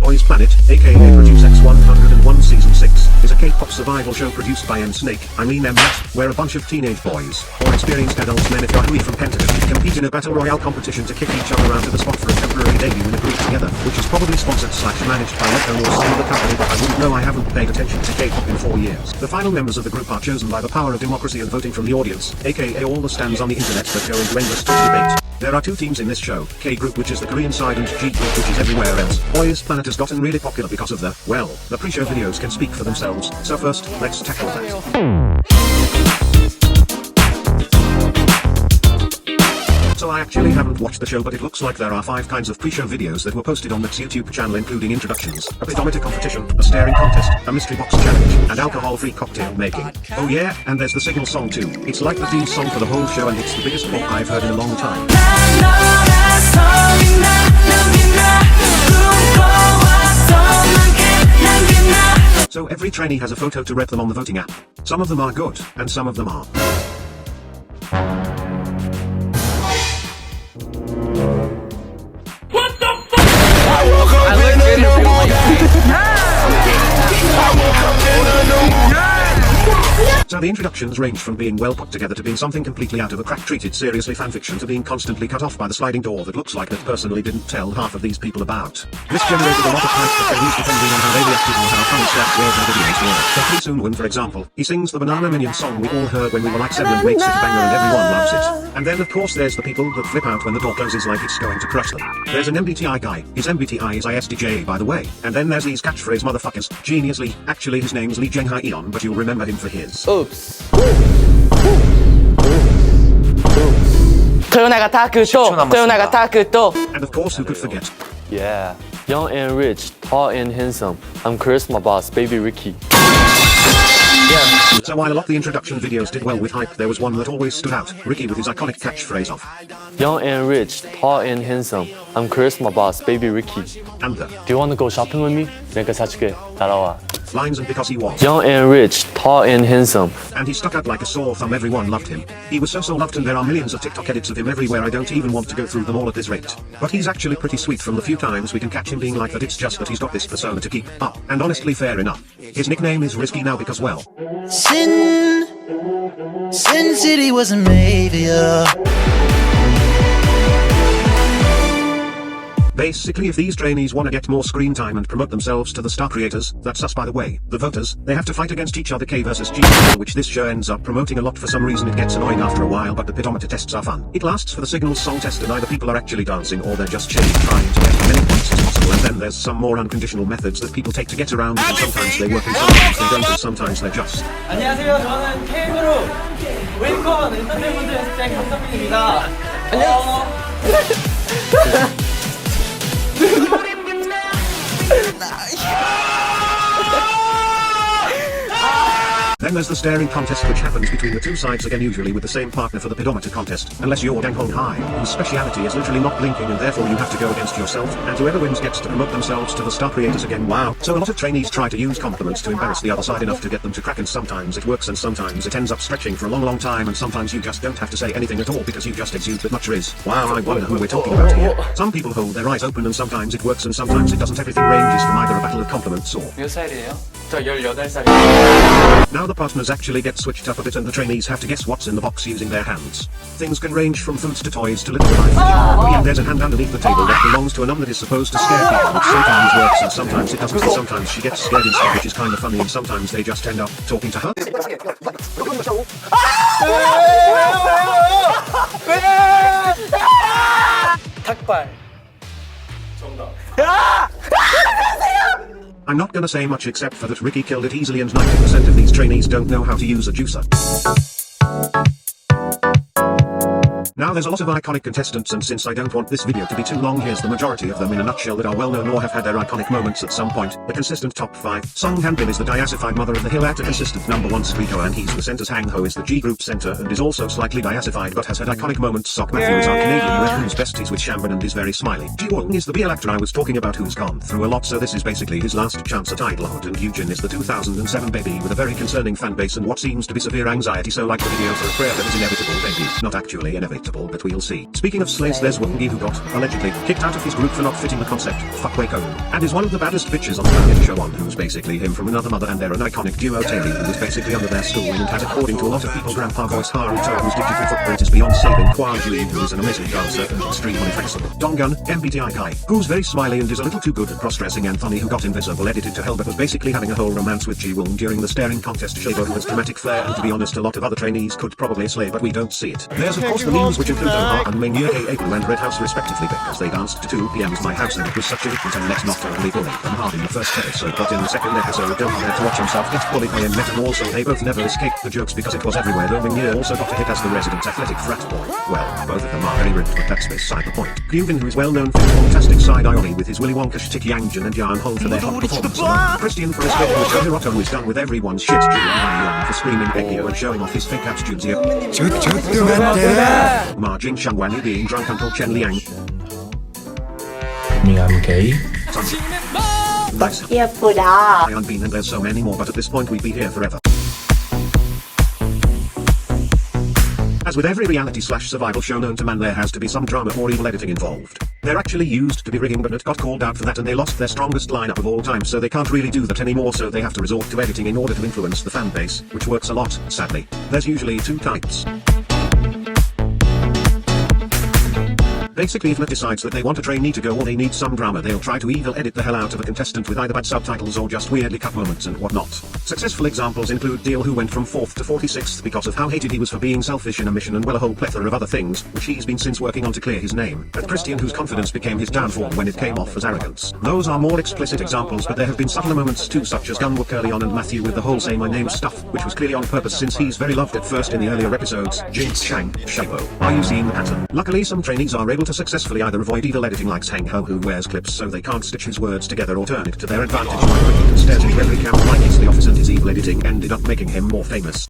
Boysplanet, aka Produce X101 Season 6, is a K-pop survival show produced by evnne, where a bunch of teenage boys, or experienced adults men if you're from Pentagon, compete in a battle royale competition to kick each other out of the spot for a temporary debut in a group together, which is probably sponsored / managed by Lecco or some other company, but I wouldn't know. I haven't paid attention to K-pop in 4 years. The final members of the group are chosen by the power of democracy and voting from the audience, aka all the stands on the internet that go into endless debate. There are two teams in this show, K-group which is the Korean side and G-group which is everywhere else. Boysplanet has gotten really popular because of the, well, the pre-show videos can speak for themselves, so first, let's tackle that. So I actually haven't watched the show, but it looks like there are 5 kinds of pre-show videos that were posted on Nick's YouTube channel, including introductions, a pedometer competition, a staring contest, a mystery box challenge, and alcohol-free cocktail making. Oh yeah, and there's the signal song too. It's like the theme song for the whole show and it's the biggest pop I've heard in a long time. So every trainee has a photo to rep them on the voting app. Some of them are good, and some of them are. So the introductions range from being well put together to being something completely out of a crack-treated seriously fanfiction to being constantly cut off by the sliding door that looks like that personally didn't tell half of these people about. This generated a lot of hype for trainees depending on how they reacted or how funny Slack's words and videos were. Jeffrey Soonwon, for example, he sings the Banana Minion song we all heard when we were like 7 and 8 City Banger and everyone loves it. And then of course there's the people that flip out when the door closes like it's going to crush them. There's an MBTI guy, his MBTI is ISTJ by the way. And then there's these catchphrase motherfuckers, geniusly, actually his name's Lee Jeng-ha-eon but you'll remember him for his. Oops. 豊永拓人 豊永拓人 And of course who could forget? Yeah. Young and rich, tall and handsome. I'm Charisma Boss, Baby Ricky. Yeah. So while a lot of the introduction videos did well with hype, there was one that always stood out, Ricky with his iconic catchphrase of Young and rich, tall and handsome. I'm Charisma Boss, Baby Ricky. And the Do you want to go shopping with me? 내가 사줄게. 따라와. lines, and because he was Young and rich, tall and handsome. and he stuck out like a sore thumb, everyone loved him. He was so loved and there are millions of TikTok edits of him everywhere. I don't even want to go through them all at this rate. But he's actually pretty sweet. From the few times we can catch him being like that, it's just that he's got this persona to keep up. And honestly, fair enough. His nickname is Risky now because, well, Sin City wasn't made for you. basically if these trainees want to get more screen time and promote themselves to the star creators, that's us by the way, the voters, they have to fight against each other. K versus G, which this show ends up promoting a lot. For some reason it gets annoying after a while, but the pedometer tests are fun. It lasts for the signals song test and either people are actually dancing or they're just chilling trying to get as many points as possible. And then there's some more unconditional methods that people take to get around it, and sometimes they work and sometimes they don't and sometimes they're just. 안녕하세요. 저는 K그룹 웨이컨 엔터테인먼트 연습생 강성민입니다. 안녕. Then there's the staring contest, which happens between the two sides again, usually with the same partner for the pedometer contest, unless you're Dang Hong Hai, whose speciality is literally not blinking and therefore you have to go against yourself, and whoever wins gets to promote themselves to the star creators again. Wow. So a lot of trainees try to use compliments to embarrass the other side enough to get them to crack, and sometimes it works and sometimes it ends up stretching for a long time, and sometimes you just don't have to say anything at all because you just exude that much riz. Wow, I wonder who we're talking about here. Some people hold their eyes open and sometimes it works and sometimes it doesn't. Everything ranges from either a battle of compliments or... 몇 살이에요? 저 18살이에요. Now the partners actually get switched up a bit and the trainees have to guess what's in the box using their hands. Things can range from foods to toys to little life. Oh yeah, there's a hand underneath the table that belongs to a nun that is supposed to scare people, which sometimes works and sometimes it doesn't, and sometimes she gets scared instead, which is kind of funny, and sometimes they just end up talking to her. 닭발. 정답. I'm not gonna say much except for that Ricky killed it easily and 90% of these trainees don't know how to use a juicer. Now there's a lot of iconic contestants, and since I don't want this video to be too long, here's the majority of them in a nutshell that are well known or have had their iconic moments at some point. The consistent top 5. Song Han-bin is the diacified mother of the hill actor consistent number 1 speaker, and he's the center's Hang Ho is the G group center and is also slightly diacified but has had iconic moments. Sok Matthew is our Canadian US who's besties with Shambhan and is very smiley. Ji Wang is the BL actor I was talking about who's gone through a lot, so this is basically his last chance at idolhood, and Yujin is the 2007 baby with a very concerning fan base and what seems to be severe anxiety, so like the video for a prayer that is inevitable, maybe not actually inevitable, but we'll see. Speaking of slaves, there's Wangi who got, allegedly, kicked out of his group for not fitting the concept, fuck Waco, and is one of the baddest bitches on the planet. Show on who's basically him from another mother, and they're an iconic duo. Terry who was basically under their schooling and has, according to a lot of people, grandpa voice Haruto whose digital footprint is beyond saving. Kwa Jui who is an amazing dancer and extremely flexible. Donggun, MBTI Kai, who's very smiley and is a little too good at cross-dressing, and Thonny who got invisible edited to hell but was basically having a whole romance with Ji Wung during the staring contest. Shabo who has dramatic flair, and to be honest a lot of other trainees could probably slay but we don't see it. There's of course the memes which include Oha and Ming Yurke April and Red House respectively because they danced to 2 PM's My House and it was such a hit, and let's not only bully them hard in the first episode but in the second episode don't have to watch himself get bullied by Meta, and also they both never escaped the jokes because it was everywhere, though Ming Yur also got a hit as the resident athletic frat boy. Well, both of them are very ripped but that's beside the point. Kyuvin who is well known for his fantastic side eye with his Willy Wonka shtick, Yangjin and Yarn Hole for their hot performance alone. Christian for his fake with Hiroto who is done with everyone's shit, Julian for screaming Beckio and showing off his fake aptitudes here. Ma Jing Shangwani being drunk until Chen Liang. I'm gay. 예쁘다. Ion Bean, and there's so many more, but at this point we'd be here forever. As with every reality/survival show known to man, there has to be some drama or evil editing involved. They're actually used to be rigging, but it got called out for that and they lost their strongest lineup of all time, so they can't really do that anymore, so they have to resort to editing in order to influence the fan base, which works a lot, sadly. There's usually 2 types. Basically, if Net decides that they want a trainee to go or they need some drama, they'll try to evil edit the hell out of a contestant with either bad subtitles or just weirdly cut moments and whatnot. Successful examples include Deal who went from 4th to 46th because of how hated he was for being selfish in a mission, and well a whole plethora of other things, which he's been since working on to clear his name. And Christian whose confidence became his downfall when it came off as arrogance. Those are more explicit examples, but there have been subtler moments too, such as Gunwook early on and Matthew with the whole say my name stuff, which was clearly on purpose since he's very loved at first in the earlier episodes. Jinx, Shang, Shabo. Are you seeing the pattern? Luckily some trainees are able to successfully either avoid evil editing like Hang Ho who wears clips so they can't stitch his words together, or turn it to their advantage by quickly and stares into every camera like it's The Office, and his evil editing ended up making him more famous.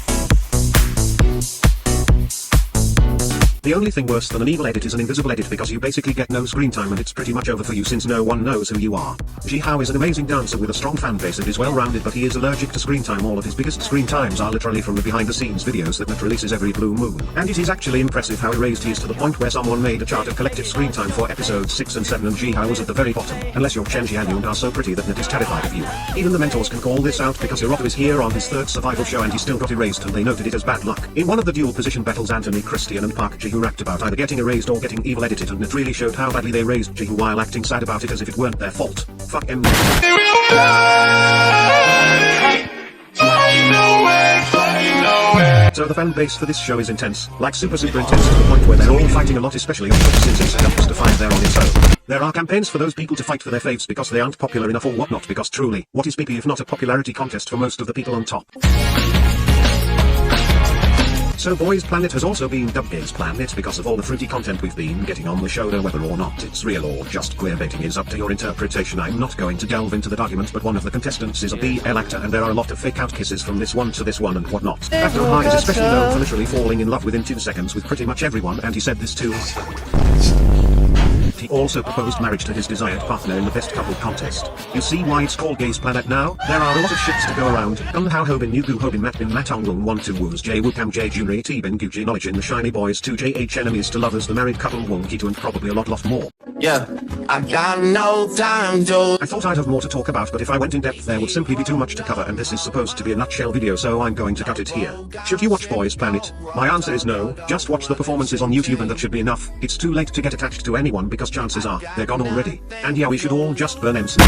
The only thing worse than an evil edit is an invisible edit because you basically get no screen time and it's pretty much over for you since no one knows who you are. Zihao is an amazing dancer with a strong fan base and is well rounded, but he is allergic to screen time. All of his biggest screen times are literally from the behind the scenes videos that Net releases every blue moon. And it is actually impressive how erased he is to the point where someone made a chart of collective screen time for episodes 6 and 7 and Zihao was at the very bottom. Unless you're Chen Jianyu and are so pretty that Net is terrified of you. Even the mentors can call this out because Hiroto is here on his 3rd survival show and he still got erased, and they noted it as bad luck. In one of the dual position battles, Anthony Christian and Park Ji-hoo rapped about either getting erased or getting evil edited, and it really showed how badly they raised Ji-hoo while acting sad about it as if it weren't their fault. Fuck em. So the fan base for this show is intense, like super intense to the point where they're all fighting a lot, especially on since it's helps to find their on its own. There are campaigns for those people to fight for their faves because they aren't popular enough or whatnot, because truly, what is PP if not a popularity contest for most of the people on top? So boysplanet has also been dubbed Gays Planet because of all the fruity content we've been getting on the show, though whether or not it's real or just queerbaiting is up to your interpretation. I'm not going to delve into that argument, but one of the contestants is a BL actor and there are a lot of fake out kisses from this one to this one and whatnot. Actor High is especially known for literally falling in love within 2 seconds with pretty much everyone, and he said this too. He also proposed marriage to his desired partner in the best couple contest. You see why it's called Gays Planet now? There are a lot of shits to go around. Gung Hao Hobin Nugu Hobin Matbin Matonglung 1 2 Woos J Wukam J Junri T Ben Guji Knowledge in the Shiny Boys 2 JH Enemies to Lovers the Married Couple Wong Kitu, and probably a lot more. Yeah, I got no time to. I thought I'd have more to talk about, but if I went in depth there would simply be too much to cover, and this is supposed to be a nutshell video, so I'm going to cut it here. Should you watch Boysplanet? My answer is no. Just watch the performances on YouTube and that should be enough. It's too late to get attached to anyone because chances are they're gone already. And yeah, we should all just burn MC.